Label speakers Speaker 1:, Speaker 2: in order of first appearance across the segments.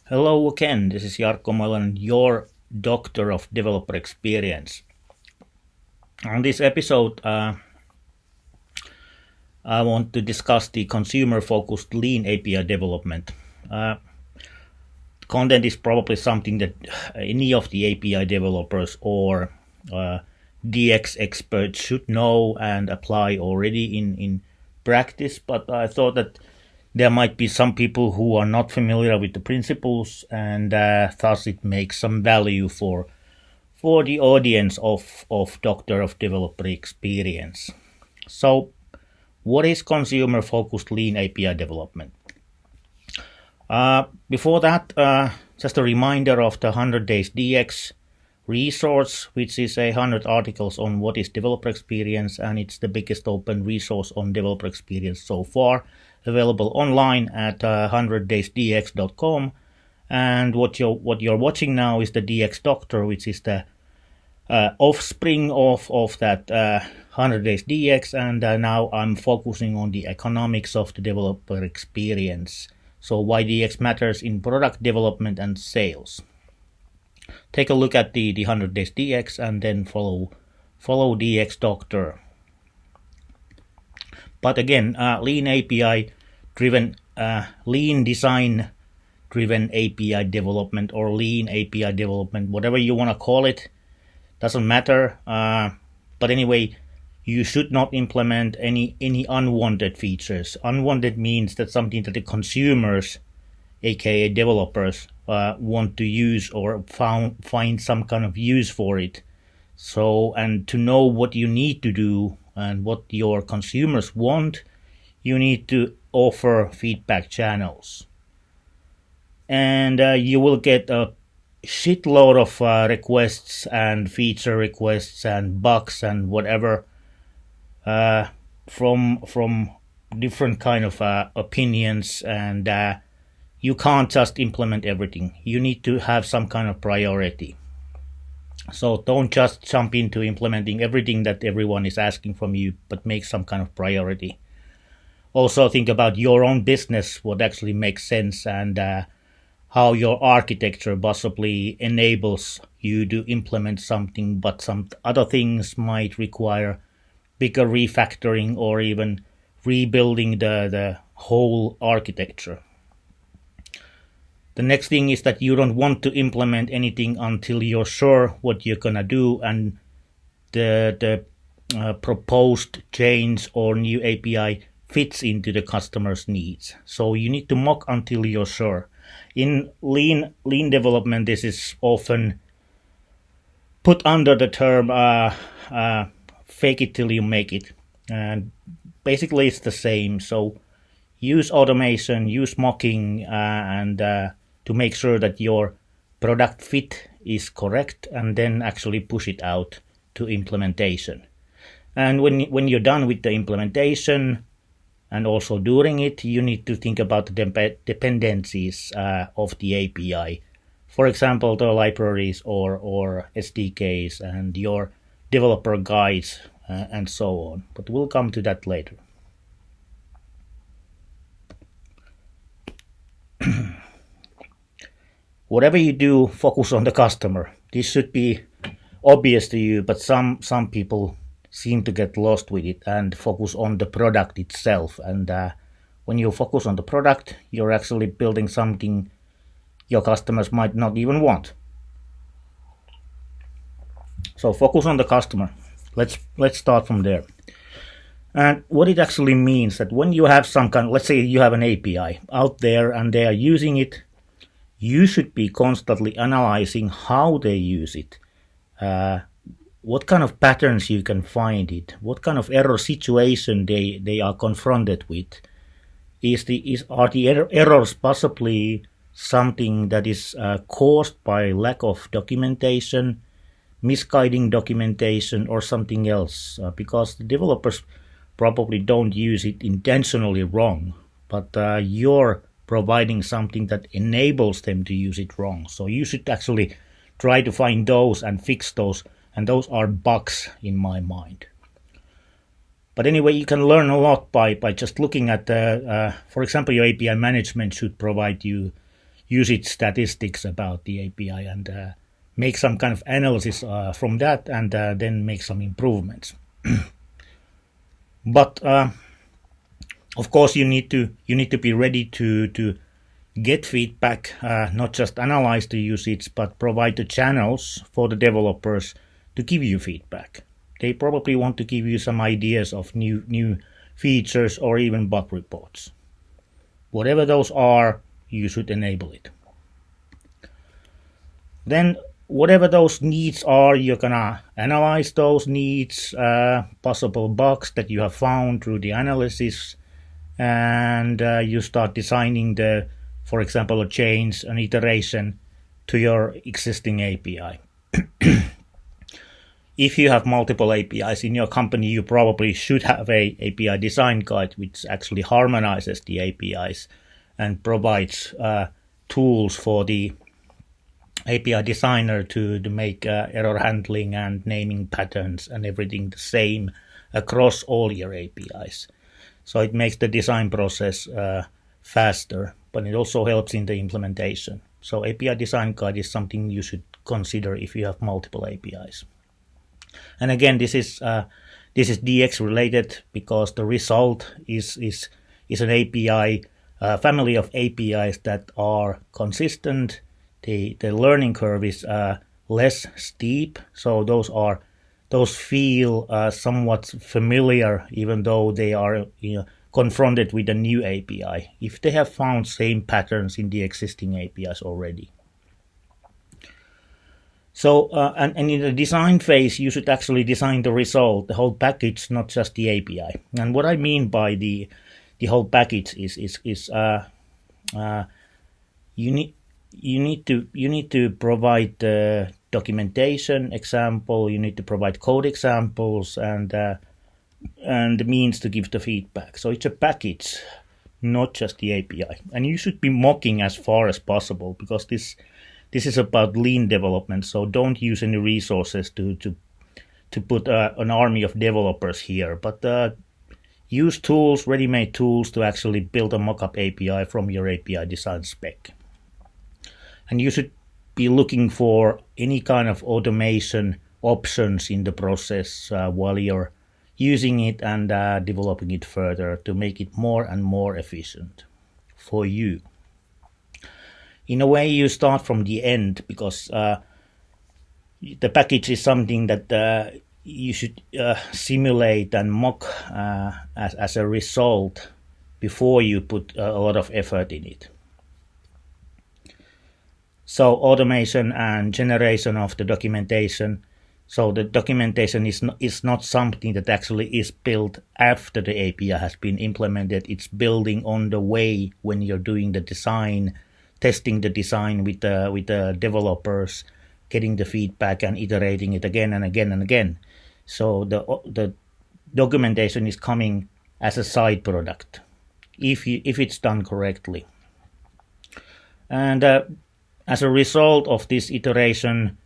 Speaker 1: Hello again, this is Jarkko Moilanen, your Doctor of Developer Experience. On this episode, I want to discuss the consumer-focused lean API development. Content is probably something that any of the API developers or DX experts should know and apply already in practice, but I thought that there might be some people who are not familiar with the principles, and thus it makes some value for the audience of Doctor of Developer Experience. So, what is consumer-focused lean API development? Before that, just a reminder of the 100 Days DX resource, which is 100 articles on what is developer experience, and it's the biggest open resource on developer experience so far, available online at 100daysdx.com. And what you're watching now is the DX Doctor, which is the offspring of that 100 Days DX, and now I'm focusing on the economics of the developer experience. So why DX matters in product development and sales. Take a look at the 100 Days DX and then follow DX Doctor. But again, lean API driven, lean design driven API development or lean API development, whatever you want to call it, doesn't matter. But anyway, you should not implement any unwanted features. Unwanted means that something that the consumers, aka developers, want to use or find some kind of use for it. So, and to know what you need to do and what your consumers want, you need to offer feedback channels. And you will get a shitload of requests and feature requests and bugs and whatever from different kind of opinions, and you can't just implement everything. You need to have some kind of priority. So don't just jump into implementing everything that everyone is asking from you, but make some kind of priority. Also think about your own business, what actually makes sense, and how your architecture possibly enables you to implement something, but some other things might require bigger refactoring or even rebuilding the whole architecture. The next thing is that you don't want to implement anything until you're sure what you're gonna do and the proposed change or new API fits into the customer's needs. So you need to mock until you're sure. In lean development, this is often put under the term fake it till you make it, and basically it's the same. So use automation, use mocking, and to make sure that your product fit is correct, and then actually push it out to implementation. And when you're done with the implementation and also during it, you need to think about the dependencies of the API. For example, the libraries or SDKs and your developer guides and so on. But we'll come to that later. Whatever you do, focus on the customer. This should be obvious to you, but some people seem to get lost with it and focus on the product itself. And when you focus on the product, you're actually building something your customers might not even want. So focus on the customer. Let's start from there. And what it actually means that when you have some kind, let's say you have an API out there and they are using it, you should be constantly analyzing how they use it, what kind of patterns you can find it, what kind of error situation they are confronted with. Are the errors possibly something that is caused by lack of documentation, misguiding documentation, or something else? Because the developers probably don't use it intentionally wrong, but you're providing something that enables them to use it wrong. So you should actually try to find those and fix those, and those are bugs in my mind. But anyway, you can learn a lot by just looking at for example, your API management should provide you usage statistics about the API and make some kind of analysis from that, and then make some improvements. But of course, you need to be ready to get feedback, not just analyze the usage, but provide the channels for the developers to give you feedback. They probably want to give you some ideas of new features or even bug reports. Whatever those are, you should enable it. Then whatever those needs are, you're gonna analyze those needs, possible bugs that you have found through the analysis, and you start designing for example, a change, an iteration to your existing API. If you have multiple APIs in your company, you probably should have a API design guide which actually harmonizes the APIs and provides tools for the API designer to make error handling and naming patterns and everything the same across all your APIs. So it makes the design process faster, but it also helps in the implementation. So API design guide is something you should consider if you have multiple APIs. And again, this is DX related because the result is an API family of APIs that are consistent. The learning curve is less steep, so those feel somewhat familiar, even though they are confronted with a new API, if they have found same patterns in the existing APIs already. So, and in the design phase, you should actually design the result, the whole package, not just the API. And what I mean by the whole package is you need to provide the documentation example, you need to provide code examples, and the means to give the feedback. So it's a package, not just the API. And you should be mocking as far as possible, because this is about lean development. So don't use any resources to put an army of developers here, but use tools, ready-made tools, to actually build a mock-up API from your API design spec. And you should be looking for any kind of automation options in the process while you're using it and developing it further to make it more and more efficient for you. In a way, you start from the end, because the package is something that you should simulate and mock as a result before you put a lot of effort in it. So automation and generation of the documentation. So the documentation is not something that actually is built after the API has been implemented. It's building on the way when you're doing the design, testing the design with the developers, getting the feedback and iterating it again and again and again. So the documentation is coming as a side product if it's done correctly. And as a result of this iteration,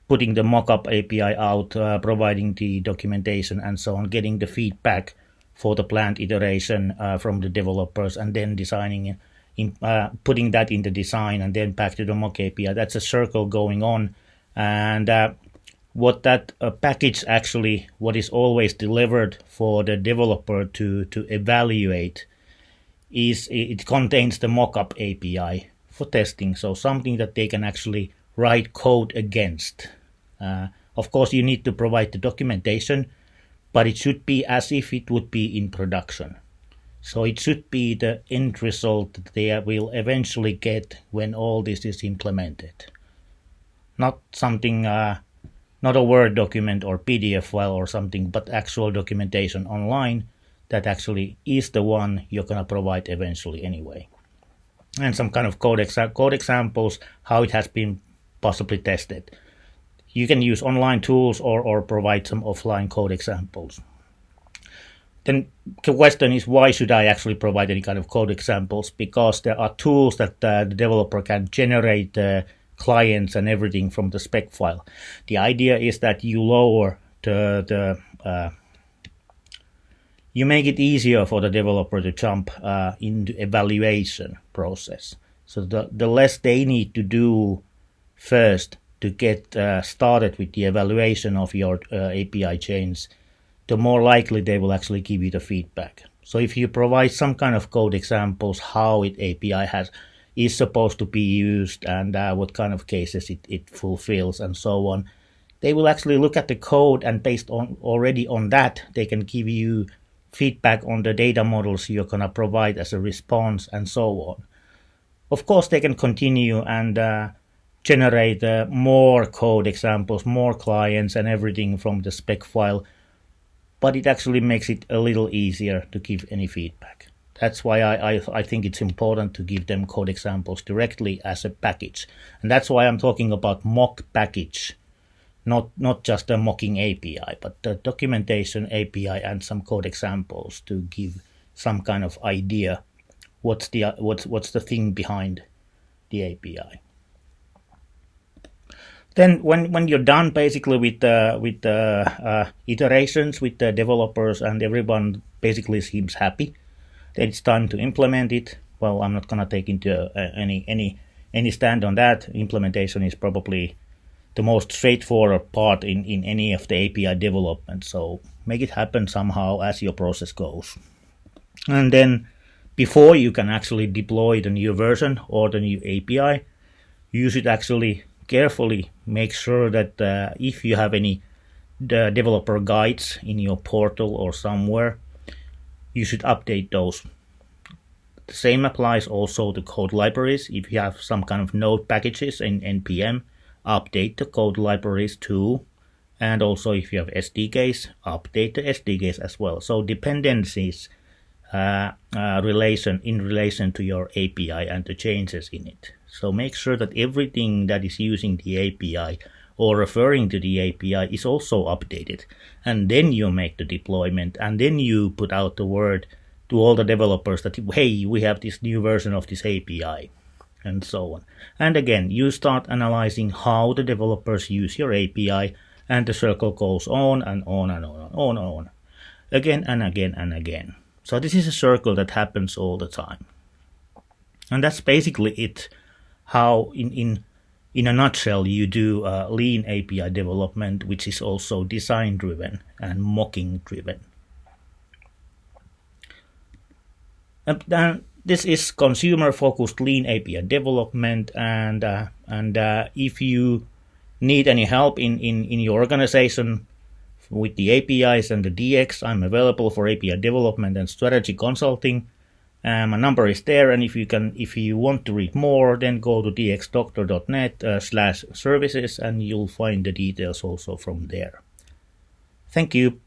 Speaker 1: putting the mock-up API out, providing the documentation and so on, getting the feedback for the planned iteration from the developers, and then designing, putting that in the design and then back to the mock API. That's a circle going on. And what that package actually, what is always delivered for the developer to evaluate, is it contains the mock-up API for testing. So something that they can actually write code against. Of course, you need to provide the documentation, but it should be as if it would be in production. So it should be the end result that they will eventually get when all this is implemented. Not something, not a Word document or PDF file or something, but actual documentation online that actually is the one you're going to provide eventually anyway. And some kind of code examples, how it has been possibly tested. You can use online tools or provide some offline code examples. Then the question is, why should I actually provide any kind of code examples? Because there are tools that the developer can generate clients and everything from the spec file. The idea is that you lower you make it easier for the developer to jump into evaluation process. So the less they need to do first to get started with the evaluation of your API chains, the more likely they will actually give you the feedback. So if you provide some kind of code examples, how API is supposed to be used and what kind of cases it fulfills and so on, they will actually look at the code, and based on already on that, they can give you feedback on the data models you're going to provide as a response and so on. Of course, they can continue and generate more code examples, more clients and everything from the spec file, but it actually makes it a little easier to give any feedback. That's why I think it's important to give them code examples directly as a package. And that's why I'm talking about mock package, not just a mocking API, but the documentation API and some code examples to give some kind of idea what's the thing behind the API. Then when you're done basically with the iterations with the developers and everyone basically seems happy, then it's time to implement it. Well, I'm not gonna take into any stand on that. Implementation is probably the most straightforward part in any of the API development. So make it happen somehow as your process goes. And then before you can actually deploy the new version or the new API, you should actually carefully make sure that if you have any developer guides in your portal or somewhere, you should update those. The same applies also to code libraries. If you have some kind of node packages in NPM, update the code libraries too. And also if you have SDKs, update the SDKs as well. So dependencies in relation to your API and the changes in it. So make sure that everything that is using the API or referring to the API is also updated. And then you make the deployment, and then you put out the word to all the developers that, hey, we have this new version of this API, and so on. And again, you start analyzing how the developers use your API, and the circle goes on and on and on and on and on, again and again and again. So this is a circle that happens all the time. And that's basically it, how in a nutshell you do lean API development, which is also design driven and mocking driven. And this is consumer focused lean API development, and if you need any help in your organization with the APIs and the DX, I'm available for API development and strategy consulting. My number is there, and if you want to read more, then go to dxdoctor.net/services, and you'll find the details also from there. Thank you.